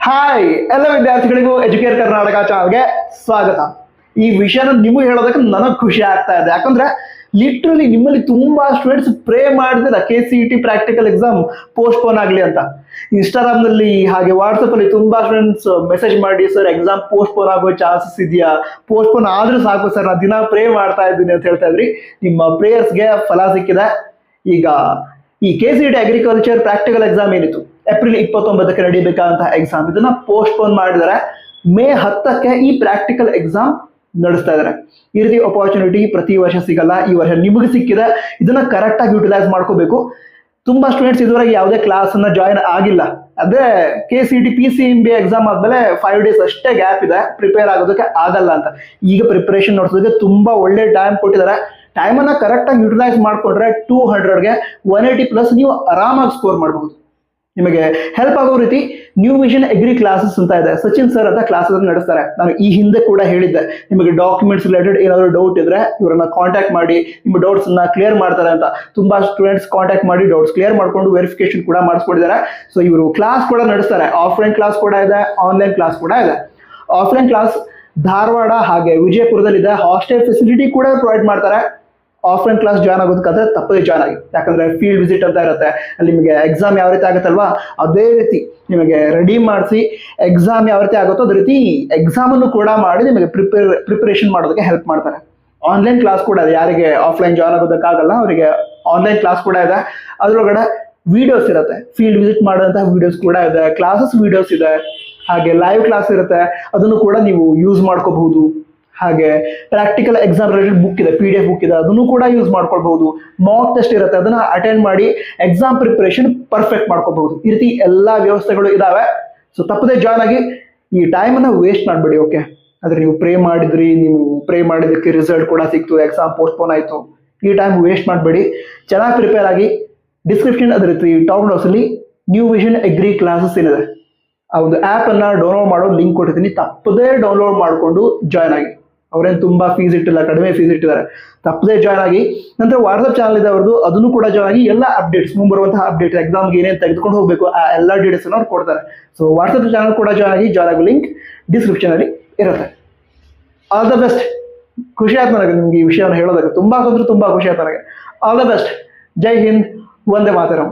Hi ಎಲ್ಲ ವಿದ್ಯಾರ್ಥಿಗಳಿಗೂ Educare Karnataka ಚಾನಲ್ಗೆ ಸ್ವಾಗತ. ಈ ವಿಷಯನ ನಿಮಗೆ ಹೇಳೋದಕ್ಕೆ ನನಗೆ ಖುಷಿ ಆಗ್ತಾ ಇದೆ. ಯಾಕಂದ್ರೆ ಲಿಟ್ರಲಿ ನಿಮ್ಮಲ್ಲಿ ತುಂಬಾ ಸ್ಟೂಡೆಂಟ್ಸ್ ಪ್ರೇ ಮಾಡಿದ್ರೆ KCET ಪ್ರಾಕ್ಟಿಕಲ್ ಎಕ್ಸಾಮ್ ಪೋಸ್ಟ್ಪೋನ್ ಆಗಲಿ ಅಂತ. ಇನ್ಸ್ಟಾಗ್ರಾಮ್ ನಲ್ಲಿ ಹಾಗೆ ವಾಟ್ಸಪ್ ಅಲ್ಲಿ ತುಂಬಾ ಸ್ಟೂಡೆಂಟ್ಸ್ ಮೆಸೇಜ್ ಮಾಡಿ, ಸರ್ ಎಕ್ಸಾಮ್ ಪೋಸ್ಟ್ಪೋನ್ ಆಗೋ ಚಾನ್ಸಸ್ ಇದೆಯಾ, ಪೋಸ್ಟ್ಪೋನ್ ಆದ್ರೂ ಸಾಕು ಸರ್, ನಾನು ದಿನ ಪ್ರೇ ಮಾಡ್ತಾ ಇದ್ದೀನಿ ಅಂತ ಹೇಳ್ತಾ ಇದ್ರಿ. ನಿಮ್ಮ ಪ್ರೇಯರ್ಸ್ಗೆ ಫಲ ಸಿಕ್ಕಿದೆ. ಈಗ ಈ KCET ಅಗ್ರಿಕಲ್ಚರ್ ಪ್ರಾಕ್ಟಿಕಲ್ ಎಕ್ಸಾಮ್ ಏನಿತ್ತು ಏಪ್ರಿಲ್ 29ಕ್ಕೆ ನಡೀಬೇಕಾದಂತಹ ಎಕ್ಸಾಮ್, ಇದನ್ನ ಪೋಸ್ಟ್ಪೋನ್ ಮಾಡಿದರೆ ಮೇ 10ಕ್ಕೆ ಈ ಪ್ರಾಕ್ಟಿಕಲ್ ಎಕ್ಸಾಮ್ ನಡೆಸ್ತಾ ಇದ್ದಾರೆ. ಈ ರೀತಿ ಅಪಾರ್ಚುನಿಟಿ ಪ್ರತಿ ವರ್ಷ ಸಿಗಲ್ಲ, ಈ ವರ್ಷ ನಿಮಗೆ ಸಿಕ್ಕಿದೆ. ಇದನ್ನ ಕರೆಕ್ಟ್ ಆಗಿ ಯುಟಿಲೈಸ್ ಮಾಡ್ಕೋಬೇಕು. ತುಂಬಾ ಸ್ಟೂಡೆಂಟ್ಸ್ ಇದುವರೆಗೆ ಯಾವುದೇ ಕ್ಲಾಸ್ ಅನ್ನ ಜಾಯಿನ್ ಆಗಿಲ್ಲ. ಅದೇ KCET PCMB ಎಕ್ಸಾಮ್ ಆದ್ಮೇಲೆ 5 days ಅಷ್ಟೇ ಗ್ಯಾಪ್ ಇದೆ, ಪ್ರಿಪೇರ್ ಆಗೋದಕ್ಕೆ ಆಗಲ್ಲ ಅಂತ. ಈಗ ಪ್ರಿಪರೇಷನ್ ನಡೆಸೋದಕ್ಕೆ ತುಂಬಾ ಒಳ್ಳೆ ಟೈಮ್ ಕೊಟ್ಟಿದ್ದಾರೆ. ಟೈಮ್ ಅನ್ನ ಕರೆಕ್ಟ್ ಆಗಿ ಯುಟಿಲೈಸ್ ಮಾಡ್ಕೊಂಡ್ರೆ 200ಗೆ 180+ ನೀವು ಆರಾಮಾಗಿ ಸ್ಕೋರ್ ಮಾಡಬಹುದು. ನಿಮಗೆ ಹೆಲ್ಪ್ ಆಗೋ ರೀತಿ ನ್ಯೂ ವಿಷನ್ ಅಗ್ರಿ ಕ್ಲಾಸಸ್ ಅಂತ ಇದೆ. ಸಚಿನ್ ಸರ್ ಅಂತ ಕ್ಲಾಸಸ್ ನಡೆಸ್ತಾರೆ. ನಾನು ಈ ಹಿಂದೆ ಕೂಡ ಹೇಳಿದ್ದೆ, ನಿಮಗೆ ಡಾಕ್ಯುಮೆಂಟ್ಸ್ ರಿಲೇಟೆಡ್ ಏನಾದರೂ ಡೌಟ್ ಇದ್ರೆ ಇವರನ್ನ ಕಾಂಟ್ಯಾಕ್ಟ್ ಮಾಡಿ, ನಿಮ್ಮ ಡೌಟ್ಸ್ ಅನ್ನ ಕ್ಲಿಯರ್ ಮಾಡ್ತಾರೆ ಅಂತ. ತುಂಬಾ ಸ್ಟೂಡೆಂಟ್ಸ್ ಕಾಂಟ್ಯಾಕ್ಟ್ ಮಾಡಿ ಡೌಟ್ಸ್ ಕ್ಲಿಯರ್ ಮಾಡ್ಕೊಂಡು ವೆರಿಫಿಕೇಶನ್ ಕೂಡ ಮಾಡಿಸ್ಕೊಂಡಿದ್ದಾರೆ. ಸೊ ಇವರು ಕ್ಲಾಸ್ ಕೂಡ ನಡೆಸ್ತಾರೆ. ಆಫ್ಲೈನ್ ಕ್ಲಾಸ್ ಕೂಡ ಇದೆ, ಆನ್ಲೈನ್ ಕ್ಲಾಸ್ ಕೂಡ ಇದೆ. ಆಫ್ಲೈನ್ ಕ್ಲಾಸ್ ಧಾರವಾಡ ಹಾಗೆ ವಿಜಯಪುರದಲ್ಲಿದೆ. ಹಾಸ್ಟೆಲ್ ಫೆಸಿಲಿಟಿ ಕೂಡ ಪ್ರೊವೈಡ್ ಮಾಡ್ತಾರೆ. ಆಫ್ಲೈನ್ ಕ್ಲಾಸ್ ಜಾಯ್ನ್ ಆಗೋದಕ್ಕಾದ್ರೆ ತಪ್ಪದೇ ಜಾಯ್ನ್ ಆಗಿ. ಯಾಕಂದ್ರೆ ಫೀಲ್ಡ್ ವಿಸಿಟ್ ಅಂತ ಇರುತ್ತೆ, ಅಲ್ಲಿ ನಿಮಗೆ ಎಕ್ಸಾಮ್ ಯಾವ ರೀತಿ ಆಗುತ್ತಲ್ವಾ ಅದೇ ರೀತಿ ನಿಮಗೆ ರೆಡಿ ಮಾಡಿಸಿ ಎಕ್ಸಾಮ್ ಯಾವ ರೀತಿ ಆಗುತ್ತೋ ಅದೇ ರೀತಿ ಎಕ್ಸಾಮ್ ಅನ್ನು ಕೂಡ ಮಾಡಿ ನಿಮಗೆ ಪ್ರಿಪರೇಷನ್ ಮಾಡೋದಕ್ಕೆ ಹೆಲ್ಪ್ ಮಾಡ್ತಾರೆ. ಆನ್ಲೈನ್ ಕ್ಲಾಸ್ ಕೂಡ ಇದೆ. ಯಾರಿಗೆ ಆಫ್ಲೈನ್ ಜಾಯ್ನ್ ಆಗೋದಕ್ಕಾಗಲ್ಲ ಅವರಿಗೆ ಆನ್ಲೈನ್ ಕ್ಲಾಸ್ ಕೂಡ ಇದೆ. ಅದರೊಳಗಡೆ ವಿಡಿಯೋಸ್ ಇರುತ್ತೆ, ಫೀಲ್ಡ್ ವಿಸಿಟ್ ಮಾಡುವಂತಹ ವಿಡಿಯೋಸ್ ಕೂಡ ಇದೆ, ಕ್ಲಾಸಸ್ ವಿಡಿಯೋಸ್ ಇದೆ, ಹಾಗೆ ಲೈವ್ ಕ್ಲಾಸ್ ಇರುತ್ತೆ, ಅದನ್ನು ಕೂಡ ನೀವು ಯೂಸ್ ಮಾಡ್ಕೋಬಹುದು. ಹಾಗೆ ಪ್ರಾಕ್ಟಿಕಲ್ ಎಕ್ಸಾಮ್ ರಿಲೇಟೆಡ್ ಬುಕ್ ಇದೆ, PDF ಬುಕ್ ಇದೆ, ಅದನ್ನು ಕೂಡ ಯೂಸ್ ಮಾಡ್ಕೊಳ್ಬಹುದು. ಮಾಕ್ ಟೆಸ್ಟ್ ಇರುತ್ತೆ, ಅದನ್ನ ಅಟೆಂಡ್ ಮಾಡಿ ಎಕ್ಸಾಮ್ ಪ್ರಿಪರೇಷನ್ ಪರ್ಫೆಕ್ಟ್ ಮಾಡ್ಕೋಬಹುದು. ಈ ರೀತಿ ಎಲ್ಲಾ ವ್ಯವಸ್ಥೆಗಳು ಇದಾವೆ. ಸೊ ತಪ್ಪದೆ ಜಾಯ್ನ್ ಆಗಿ, ಈ ಟೈಮ್ ಅನ್ನ ವೇಸ್ಟ್ ಮಾಡಬೇಡಿ. ಓಕೆ, ಆದ್ರೆ ನೀವು ಪ್ರೇ ಮಾಡಿದ್ರಿ, ನೀವು ಪ್ರೇ ಮಾಡಿದಕ್ಕೆ ರಿಸಲ್ಟ್ ಕೂಡ ಸಿಕ್ತು, ಎಕ್ಸಾಮ್ ಪೋಸ್ಟ್ಪೋನ್ ಆಯ್ತು, ಈ ಟೈಮ್ ವೇಸ್ಟ್ ಮಾಡಬೇಡಿ. ಚೆನ್ನಾಗಿ ಪ್ರಿಪೇರ್ ಆಗಿ. ಡಿಸ್ಕ್ರಿಪ್ಷನ್ ಅದೇ ರೀತಿ ಟಾಪ್ ನೋಟ್ಸ್ ಅಲ್ಲಿ ನ್ಯೂ ವಿಷನ್ ಅಗ್ರಿ ಕ್ಲಾಸಸ್ ಏನಿದೆ ಆ ಒಂದು ಆ್ಯಪ್ ಅನ್ನ ಡೌನ್ಲೋಡ್ ಮಾಡೋ ಲಿಂಕ್ ಕೊಟ್ಟಿದ್ದೀನಿ. ತಪ್ಪದೇ ಡೌನ್ಲೋಡ್ ಮಾಡಿಕೊಂಡು ಜಾಯ್ನ್ ಆಗಿ. ಅವ್ರೇನು ತುಂಬಾ ಫೀಸ್ ಇಟ್ಟಿಲ್ಲ, ಕಡಿಮೆ ಫೀಸ್ ಇಟ್ಟಿದ್ದಾರೆ. ತಪ್ಪದೇ ಜಾಯ್ನ್ ಆಗಿ. ನಂತರ ವಾಟ್ಸಪ್ ಚಾನಲ್ ಇದೆ ಅವ್ರದ್ದು, ಅದನ್ನು ಕೂಡ ಜಾಯ್ನ್ ಆಗಿ. ಎಲ್ಲ ಅಪ್ಡೇಟ್ಸ್, ಮುಂಬರುವಂತಹ ಅಪ್ಡೇಟ್ಸ್, ಎಕ್ಸಾಮ್ಗೆ ಏನೇನು ತೆಗೆದುಕೊಂಡು ಹೋಗಬೇಕು ಆ ಎಲ್ಲ ಡೀಟೇಲ್ಸ್ ಅವ್ರು ಕೊಡ್ತಾರೆ. ಸೊ ವಾಟ್ಸಪ್ ಚಾನಲ್ ಕೂಡ ಜಾಯ್ನ್ ಆಗಿ. ಜಾಯ್ನ್ ಆಗೋ ಲಿಂಕ್ ಡಿಸ್ಕ್ರಿಪ್ಷನ್ ಅಲ್ಲಿ ಇರುತ್ತೆ. All the best. ಖುಷಿ ಆಯ್ತು ನನಗೆ ನಿಮ್ಗೆ ಈ ವಿಷಯವನ್ನು ಹೇಳೋದಕ್ಕೆ. ತುಂಬಾ ಖುಷಿ ಆಯ್ತು ನನಗೆ. All the best. Jai Hind, Vande Mataram.